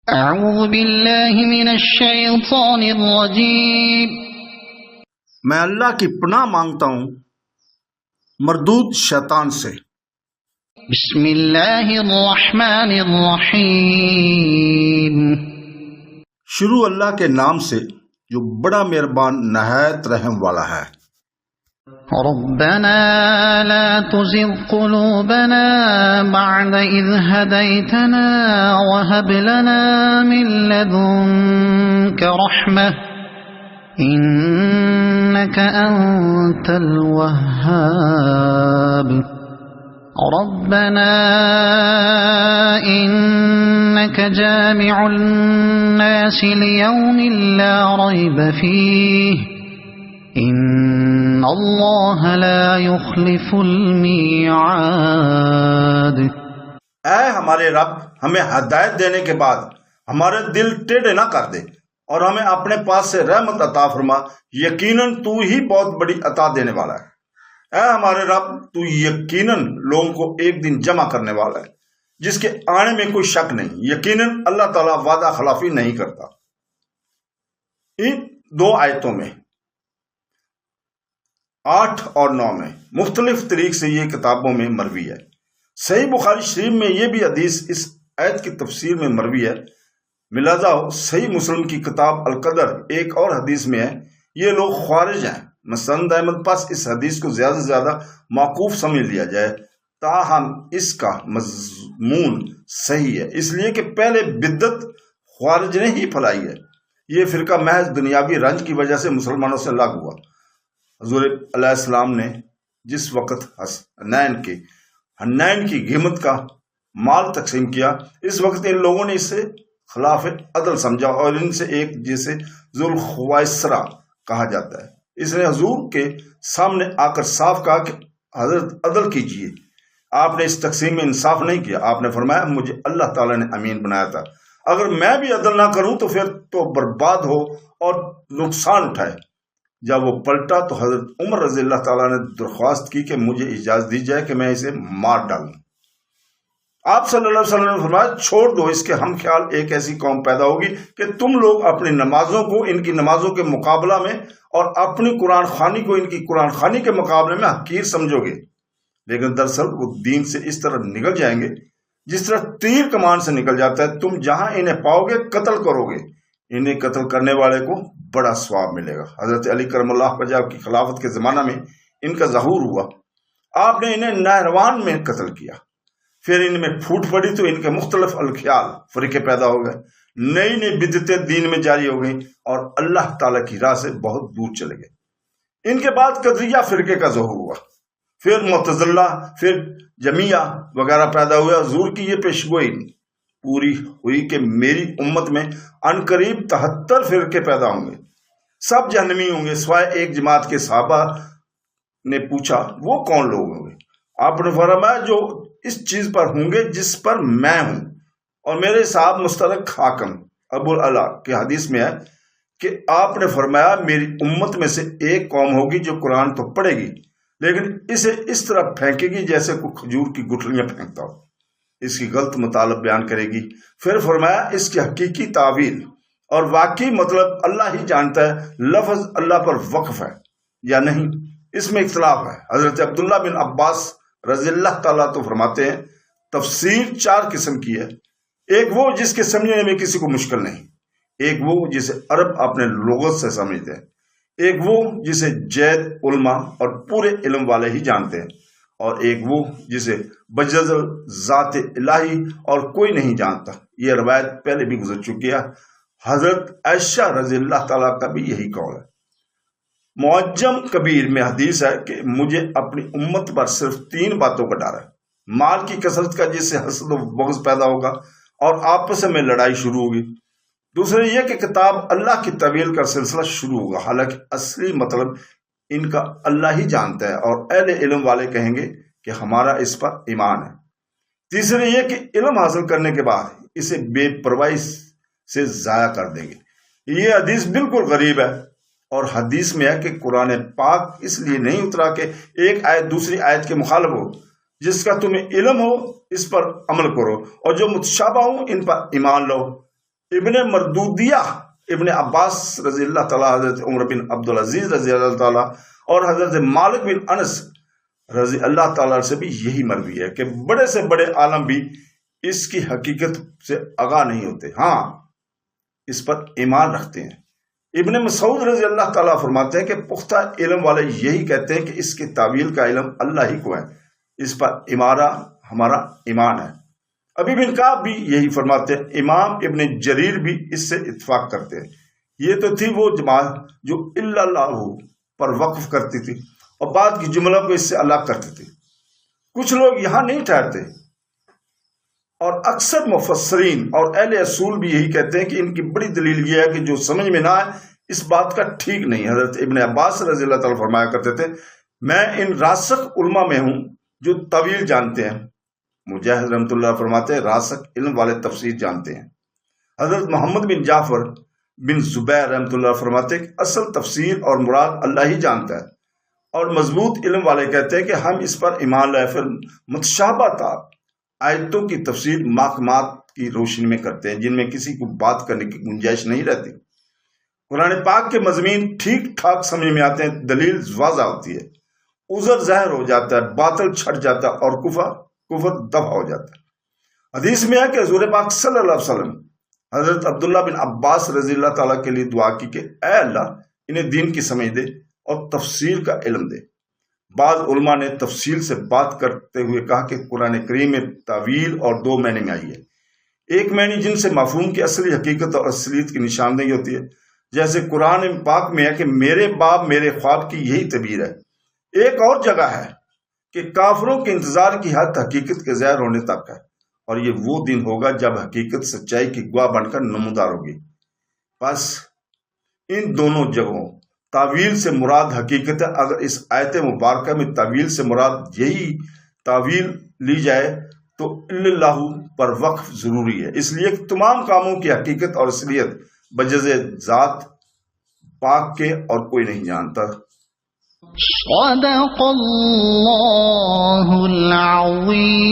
اعوذ باللہ من الشیطان الرجیم۔ میں اللہ کی پناہ مانگتا ہوں مردود شیطان سے۔ بسم اللہ الرحمن الرحیم۔ شروع اللہ کے نام سے جو بڑا مہربان نہایت رحم والا ہے۔ ربنا لا تزغ قلوبنا بعد إذ هديتنا وهب لنا من لدنك رحمة إنك أنت الوهاب ربنا إنك جامع الناس ليوم لا ريب فيه ان اللہ لا يخلف المیعاد۔ اے ہمارے رب، ہمیں ہدایت دینے کے بعد ہمارے دل ٹیڑھے نہ کر دے اور ہمیں اپنے پاس سے رحمت عطا فرما، یقیناً تو ہی بہت بڑی عطا دینے والا ہے۔ اے ہمارے رب، تو یقیناً لوگوں کو ایک دن جمع کرنے والا ہے جس کے آنے میں کوئی شک نہیں۔ یقیناً اللہ تعالیٰ وعدہ خلافی نہیں کرتا۔ ان دو آیتوں میں 8 اور 9 میں مختلف طریق سے یہ کتابوں میں مروی ہے۔ صحیح بخاری شریف میں یہ بھی حدیث اس آیت کی تفسیر میں مروی ہے۔ ملاحظہ ہو صحیح مسلم کی کتاب القدر ایک اور حدیث میں ہے یہ لوگ خوارج ہیں۔ مسند احمد پاس اس حدیث کو زیادہ سے زیادہ موقوف سمجھ لیا جائے، تاہم اس کا مضمون صحیح ہے، اس لیے کہ پہلے بدعت خوارج نے ہی پھیلائی ہے۔ یہ فرقہ محض دنیاوی رنج کی وجہ سے مسلمانوں سے الگ ہوا۔ حضور علیہ السلام نے جس وقت حنین کی قیمت کا مال تقسیم کیا، اس وقت ان لوگوں نے اسے خلاف عدل سمجھا اور ان سے ایک جسے ذوالخویسرہ کہا جاتا ہے، اس نے حضور کے سامنے آ کر صاف کہا کہ حضرت عدل کیجیے۔ آپ نے اس تقسیم میں انصاف نہیں کیا۔ آپ نے فرمایا مجھے اللہ تعالیٰ نے امین بنایا تھا، اگر میں بھی عدل نہ کروں تو پھر تو برباد ہو اور نقصان اٹھائے۔ جب وہ پلٹا تو حضرت عمر رضی اللہ تعالیٰ نے درخواست کی کہ مجھے اجازت دی جائے کہ میں اسے مار ڈالوں۔ آپ صلی اللہ علیہ وسلم نے فرمایا چھوڑ دو، اس کے ہم خیال ایک ایسی قوم پیدا ہوگی کہ تم لوگ اپنی نمازوں کو ان کی نمازوں کے مقابلہ میں اور اپنی قرآن خوانی کو ان کی قرآن خوانی کے مقابلے میں حقیر سمجھو گے، لیکن دراصل وہ دین سے اس طرح نکل جائیں گے جس طرح تیر کمان سے نکل جاتا ہے۔ تم جہاں انہیں پاؤ گے قتل کرو گے، انہیں قتل کرنے والے کو بڑا ثواب ملے گا۔ حضرت علی کرم اللہ وجہ کی خلافت کے زمانہ میں ان کا ظہور ہوا، آپ نے انہیں نہروان میں قتل کیا، پھر ان میں پھوٹ پڑی تو ان کے مختلف الخیال فرقے پیدا ہو گئے، نئی نئی بدعتیں دین میں جاری ہو گئیں اور اللہ تعالیٰ کی راہ سے بہت دور چلے گئے۔ ان کے بعد قدریہ فرقے کا ظہور ہوا، پھر معتزلہ، پھر جمیعہ وغیرہ پیدا ہوئے۔ حضور کی یہ پیشگوئی پوری ہوئی کہ میری امت میں عنقریب 73 فرقے پیدا ہوں گے، سب جہنمی ہوں گے سوائے ایک جماعت کے۔ صحابہ نے پوچھا وہ کون لوگ ہوں گے؟ آپ نے فرمایا جو اس چیز پر ہوں گے جس پر میں ہوں اور میرے صاحب مسترک حاکم ابو العلا کے حدیث میں ہے کہ آپ نے فرمایا میری امت میں سے ایک قوم ہوگی جو قرآن تو پڑھے گی لیکن اسے اس طرح پھینکے گی جیسے کوئی کھجور کی گٹھلیاں پھینکتا ہو، اس کی غلط مطالب بیان کرے گی۔ پھر فرمایا اس کی حقیقی تعویل اور واقعی مطلب اللہ ہی جانتا ہے، لفظ اللہ پر وقف ہے یا نہیں، اس میں اختلاف ہے۔ حضرت عبداللہ بن عباس رضی اللہ تعالیٰ تو فرماتے ہیں تفسیر 4 قسم کی ہے، ایک وہ جس کے سمجھنے میں کسی کو مشکل نہیں، ایک وہ جسے عرب اپنے لغت سے سمجھتے ہیں، ایک وہ جسے جید علماء اور پورے علم والے ہی جانتے ہیں، اور ایک وہ جسے بجزل ذات الہی اور کوئی نہیں جانتا۔ یہ روایت پہلے بھی گزر چکی ہے۔ حضرت عائشہ رضی اللہ تعالیٰ کا بھی یہی قول ہے۔ معجم کبیر میں حدیث ہے کہ مجھے اپنی امت پر صرف 3 باتوں کا ڈر ہے، مال کی کثرت کا جس سے حسد و بغض پیدا ہوگا اور آپس میں لڑائی شروع ہوگی، دوسرے یہ کہ کتاب اللہ کی طویل کا سلسلہ شروع ہوگا، حالانکہ اصلی مطلب ان کا اللہ ہی جانتا ہے اور اہل علم والے کہیں گے کہ ہمارا اس پر ایمان ہے۔ تیسرے یہ کہ علم حاصل کرنے کے بعد اسے بے پرواہی سے ضائع کر دیں گے۔ یہ حدیث بالکل غریب ہے، اور حدیث میں ہے کہ قرآن پاک اس لیے نہیں اترا کہ ایک آیت دوسری آیت کے مخالف ہو، جس کا تمہیں علم ہو اس پر عمل کرو، اور جو متشابہ ہوں ان پر ایمان لو۔ ابن مردودیہ ابن عباس رضی اللہ تعالیٰ، حضرت عمر بن عبدالعزیز رضی اللہ تعالیٰ اور حضرت مالک بن انس رضی اللہ تعالیٰ سے بھی یہی مروی ہے کہ بڑے سے بڑے عالم بھی اس کی حقیقت سے آگاہ نہیں ہوتے، ہاں اس پر ایمان رکھتے ہیں۔ ابن مسعود رضی اللہ تعالیٰ فرماتے ہیں کہ پختہ علم والے یہی کہتے ہیں کہ اس کی تعویل کا علم اللہ ہی کو ہے، اس پر ہمارا ایمان ہے۔ ابی بن کعب بھی یہی فرماتے ہیں، امام ابن جریر بھی اس سے اتفاق کرتے ہیں۔ یہ تو تھی وہ جماعت جو اللہ پر وقف کرتی تھی اور بعد کی جملوں کو اس سے الگ کرتی تھی۔ کچھ لوگ یہاں نہیں ٹھہرتے، اور اکثر مفسرین اور اہل اصول بھی یہی کہتے ہیں کہ ان کی بڑی دلیل یہ ہے کہ جو سمجھ میں نہ آئے اس بات کا ٹھیک نہیں۔ حضرت ابن عباس رضی اللہ تعالیٰ فرمایا کرتے تھے، میں ان راسخ علماء میں ہوں جو طویل جانتے ہیں۔ مجاہد رحمۃ اللہ فرماتے ہیں راسخ علم والے تفسیر جانتے ہیں۔ حضرت محمد بن جعفر بن زبیر رحمۃ اللہ فرماتے ہیں کہ اصل تفسیر اور مراد اللہ ہی جانتا ہے، اور مضبوط علم والے کہتے ہیں کہ ہم اس پر ایمان لائے، پھر متشابہات آیتوں کی تفسیر محکمات کی روشنی میں کرتے ہیں جن میں کسی کو بات کرنے کی گنجائش نہیں رہتی۔ قرآن پاک کے مضامین ٹھیک ٹھاک سمجھ میں آتے ہیں، دلیل واضح ہوتی ہے، عذر ظاہر ہو جاتا ہے، باطل چھٹ جاتا ہے اور کفر دفع ہو جاتا ہے۔ حدیث میں ہے کہ حضور پاک صلی اللہ علیہ وسلم حضرت عبداللہ بن عباس رضی اللہ تعالیٰ کے لیے دعا کی کہ اے اللہ انہیں دین کی سمجھ دے اور تفسیر کا علم دے۔ بعض علماء نے تفصیل سے بات کرتے ہوئے کہا کہ قرآن کریم میں تعویل اور دو معنی میں آئی ہے۔ ایک معنی جن سے مفہوم کی اصلی حقیقت اور اصلیت کی نشاندہی ہوتی ہے، جیسے قرآن پاک میں ہے کہ میرے باپ میرے خواب کی یہی تعبیر ہے۔ ایک اور جگہ ہے کہ کافروں کے انتظار کی حد حقیقت کے ظاہر ہونے تک ہے، اور یہ وہ دن ہوگا جب حقیقت سچائی کی گواہ بن کر نمودار ہوگی۔ بس ان دونوں جگہوں تعویل سے مراد حقیقت ہے۔ اگر اس آیت مبارکہ میں تعویل سے مراد یہی تعویل لی جائے تو اللہ پر وقف ضروری ہے، اس لیے کہ تمام کاموں کی حقیقت اور اصلیت بجز ذات پاک کے اور کوئی نہیں جانتا۔ صدق اللہ العظیم۔